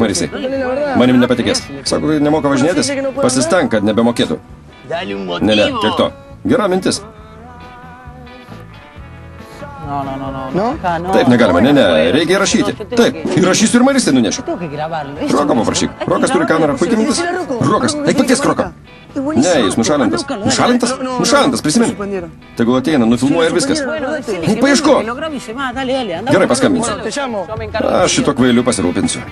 Marisai. Manim nepatikės. Sako, kad nemoka važinėtis. Pasistenk, kad nebemokėtų. Ne, tiek to. Gera mintis. Taip, negalima, ne, reikia įrašyti. Taip, įrašysiu ir Marisai nunešiu. Roką paprašyk. Rokas turi kamerą, puikiai mintis. Rokas, eik pakviesk Roką. Ne, jis nušalintas. Nušalintas? Nušalintas, prisimeni. Tegul ateina, nufilmuoja ir viskas. Eik paieško. Gerai, paskambinsiu. Aš šito kvailiu pasirūpinsiu.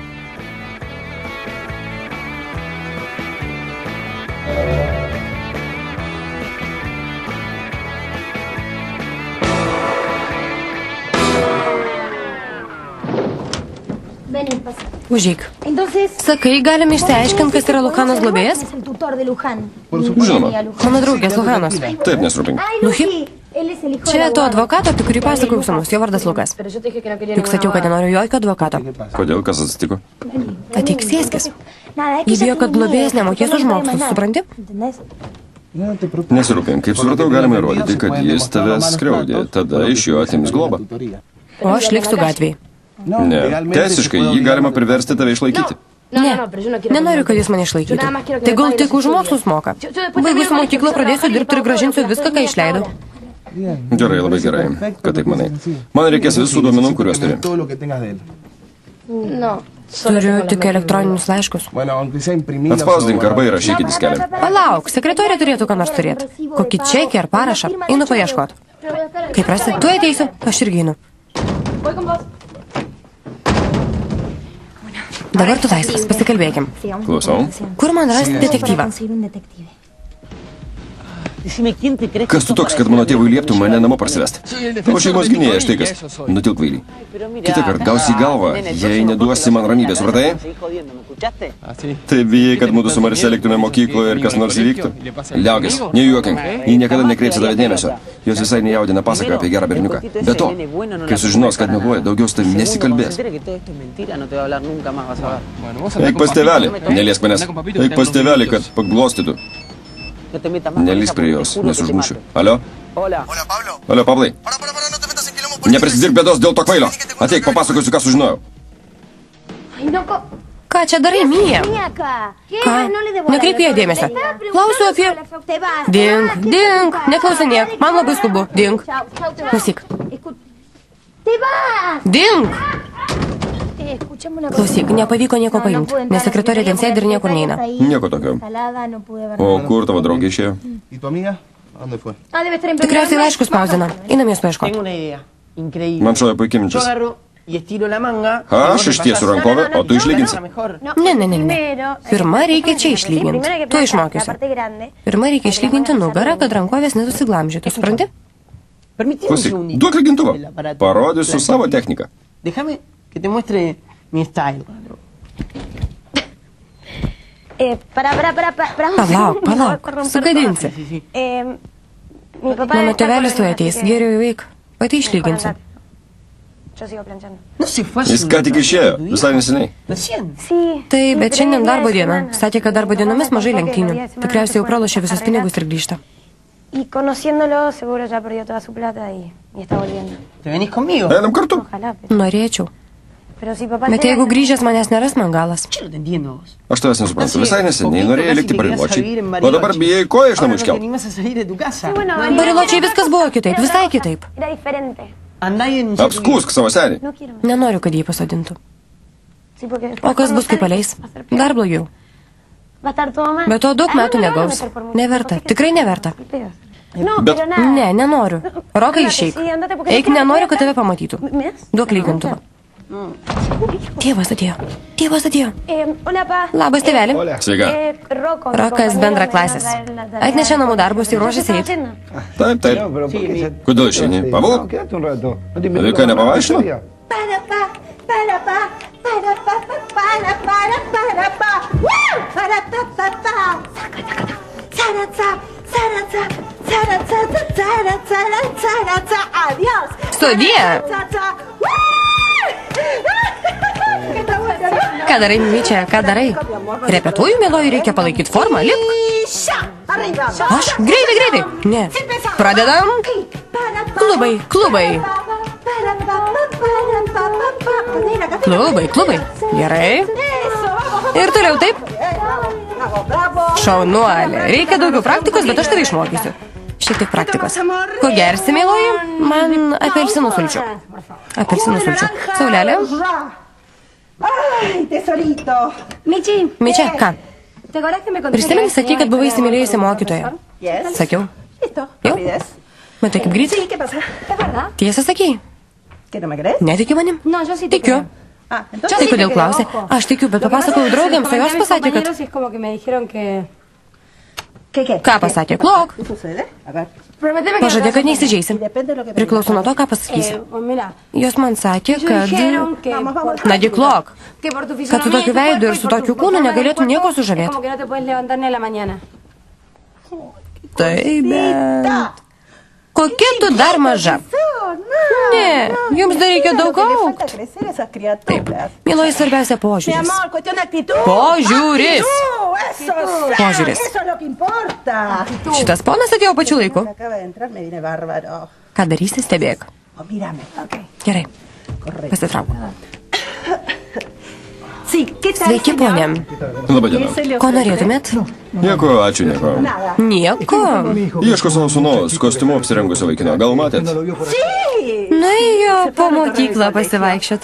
Užeik. Sakai, galime išsiaiškinti, kas yra Luhanas globėjas? Žinoma. Mano draugės Luhanas. Taip, nesirūpink. Luhi? Čia to advokato, apie kurį pasakojau sūnus, jo vardas Lukas. Juk sakiau, kad nenoriu jokio advokato. Kodėl, kas atsitiko? Ateik, sėskis. Jį bijo, kad globėjas nemokės už mokslus, supranti? Nesirūpink, kaip supratau, galima įrodyti, kad jis tave skriaudė. Tada iš jo atims globą. O aš liksiu gatvėje. Ne, teisiškai jį galima priversti tave išlaikyti. Ne, nenoriu, kad jis mane išlaikytų. Tegul tik už mokslus moka. Baigusi mokyklą pradėsiu dirbti ir gražinsiu viską, ką išleidau. Gerai, labai gerai, kad taip manai. Man reikės visų duomenų, kuriuos turi. Turiu tik elektroninius laiškus. Atspausdink arba įrašyk į diskelę. Palauk, sekretorė turėtų ką nors turėti. Kokį čekį ar parašą. Einu paieškot. Kaip rasi, tu ateisiu, aš irgi einu. Dabar tu laisvas, pasikalbėkim. Klausau. Kur man rasti detektyvą? Kas tu toks, kad mano tėvui lieptų mane namo parsivesti? Tavo šeimos gynėja, štai kas. Nutilk, kvaily. Kitą kartą gausi į galvą, jei neduosi man ramybės, supratai? Taip bijai, kad mūsų su Marise liktume mokykloje ir kas nors įvyktų? Liaukis, nejuokink, jį niekada nekreipsi tave dėmesio. Jos visai nejaudina pasaka apie gerą berniuką. Be to, kai sužinos, kad meluoja, daugiau su tavim nesikalbės. Eik pas tėvelį, neliesk manęs. Eik pas tėvelį, kad paglostytų. Nelįsk prie jos, nesužmušiu. Alio? Alio, Pavlai. Neprisidirk bėdos dėl to kvailio. Ateik, papasakosiu, ką sužinojau. Ką čia darai, Mija? Ką? Nekreip ją dėmesio. Klausiu apie... Dink, neklausinėk. Man labai skubu. Dink. Klausyk. Dink. Klausyk, nepavyko nieko paimti, nes sekretorė ten sėdi ir niekur neina. Nieko tokio. O kur tavo draugė išėjo? Tikriausiai laiškus spausdina. Einam jas paieškoti. Man šoja puikiai mintis. Aš ištiesiu rankovę, o tu išlyginsi. Ne. Pirma reikia čia išlyginti. Tu išmokysi. Pirma reikia išlyginti nugarą, kad rankovės nesusiglamžytų. Supranti? Klausyk, duok lygintuvą. Parodysiu savo techniką. Que te muestre mi style. Palauk, sugadinsi. Mano tėvelis tu ateis, geriau įveik. Pati išlyginsi. Jis ką tik išėjo, visai neseniai. Tai, bet šiandien darbo diena. Sakė, kad darbo dienomis mažai lenktynių. Tikriausiai jau pralošė visus pinigus ir grįžta. Y conociéndolo, seguro ya perdió toda su plata y está volviendo. ¿Te venís conmigo? Einam kartu. Norėčiau. Bet jeigu grįžęs manęs neras, man galas. Aš tavęs nesuprantu. Visai neseniai norėjai likti bariločiai, o dabar bijai koją iš namų iškelti. Bariločiai viskas buvo kitaip, visai kitaip. Apskūsk savo senį. Nenoriu, kad jį pasodintų. O kas bus, kai paleis? Dar blogiau. Bet to daug metų negaus. Neverta, tikrai neverta. Bet... Ne, nenoriu. Rokai, išeik. Eik, nenoriu, kad tave pamatytų. Duok lygintuvą. Tėvas atėjo. Labas, tėveli. Sveika. Rokas bendraklasis. Atnešė namų darbus ir ruošiasi eiti. Taip. Kodėl išeini? Pabūk? Vaikai nepavaišino? Sudie. Ką darai, Myčia, ką darai? Repetuoju, mėloju, reikia palaikyti formą, lipk. Aš? Greitai. Ne. Pradedam. Klubai. Gerai. Ir toliau taip. Šaunuolė. Reikia daugiau praktikos, bet aš tave išmokysiu. Šiek tiek praktikos. Ko gersi, mėloji? Man apelsinų sulčių. Apelsinų sulčių. Saulelė. Mičia, ką? Prisimeni, sakei, kad buvai įsimylėjusi mokytoją. Sakiau. Jau? Matai, kaip greitai? Tiesą sakei. Netiki manim? Tikiu. Tai kodėl klausė? Aš tikiu, bet papasakojau draugėms, o jos pasakė, kad... Ką pasakė? Klok. Pažadė, kad neįsižeisim. Priklauso nuo to, ką pasakysi. Jos man sakė, kad... Nagi, klok. Kad su tokiu veidu ir su tokiu kūnu negalėtum nieko sužavėti. Taip, bet... Kokia tu dar maža? Ne, jums dar reikia daug augti. Taip, mėloji, svarbiausia požiūris. Požiūris. Požiūris. Šitas ponas atėjo pačiu laiku. Ką darysi, stebėk. Gerai, pasitrauk. Sveiki, ponė. Labadiena. Ko norėtumėt? Nieko, ačiū, nieko. Nieko. Ieško savo sūnaus, kostiumu apsirengusio vaikino. Gal matėt? Nuėjo po mokyklą pasivaikščiot.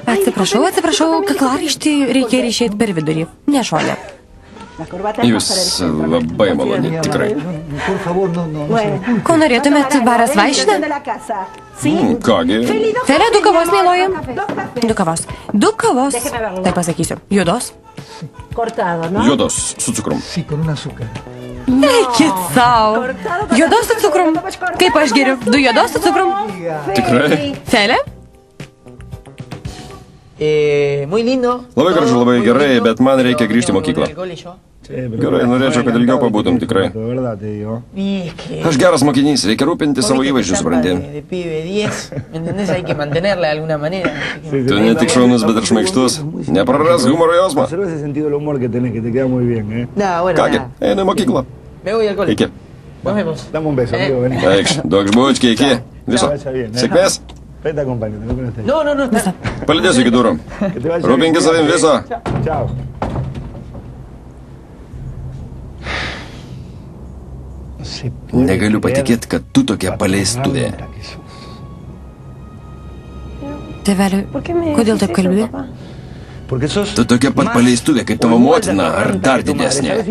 Atsiprašau, kaklaraištį reikia išėti per vidurį. Ne šonę. Jūs labai maloni, tikrai. Ko norėtumėt, baras vaišina? Kągi. Felė, 2 kavos, mėloji. 2 kavos. 2 kavos. Tai pasakysiu. Juodos? Juodos su cukrum. Eikit savo. Juodos su cukrum. Kaip aš geriu? 2 juodos su cukrum. Tikrai? Felė? Labai gražu, labai gerai, bet man reikia grįžti į mokyklą. Gerai, norėčiau, kad ilgiau pabūtum, tikrai. Aš geras mokinys, reikia rūpinti savo įvaizdžių, supranti. Tu ne tik šaunus, bet ir šmaikštus. Nepraras humoro jausmą. Kągi, einu į mokyklą. Iki. Eikš, duok žbučkį, iki. Viso. Sėkmės. Palidėsiu iki durų. Rūpinkis savim viso. Negaliu patikėti, kad tu tokia paleistuvė. Tėveli, kodėl taip kalbė? Tu tokia pat paleistuvė kaip tavo motina, ar dar didesnė.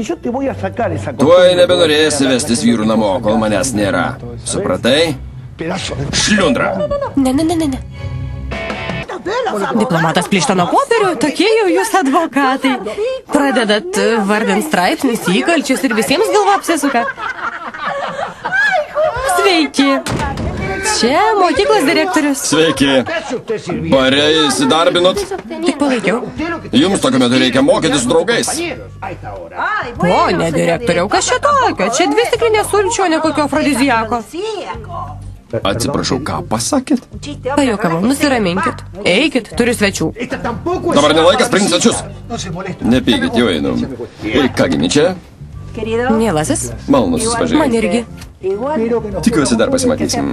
Tuoj nebenorėsi vestis vyrų namo, kol manęs nėra. Supratai? Šliundra. Ne. Diplomatas plyšta nuo popierių, tokie jau jūs advokatai. Pradedat vardint straipsnius, įkalčius ir visiems galva apsisuka. Sveiki. Čia mokyklos direktorius. Sveiki. Bare įsidarbinot? Tik palaikiau. Jums tokiu metu reikia mokytis su draugais. Pone direktoriau, kas čia tokio? Čia 2 stiklinės sulčių, ne kokio afrodizijako. Atsiprašau, ką pasakėt? Pajuokavau, nusiraminkit. Eikit, turiu svečių. Dabar nelaikas priimti svečius. Nepykit, jau einu. Ir kągi, Mičia? Mielasis? Malonu susipažinti. Man irgi. Tikiuosi dar pasimatysim.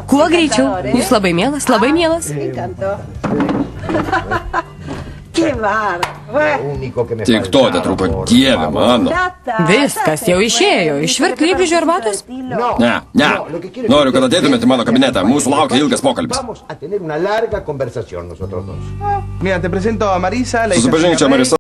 Kuo greičiau. Jūs labai mielas, labai mielas. Tik to tetrūko, dieve mano. Viskas jau išėjo. Išvirk liepžių arbatos? Ne. Noriu, kad ateitumėte į mano kabinetą. Mūsų laukia ilgas pokalbis. Mira, te presento a Marisa. Susipažink, čia Marisa.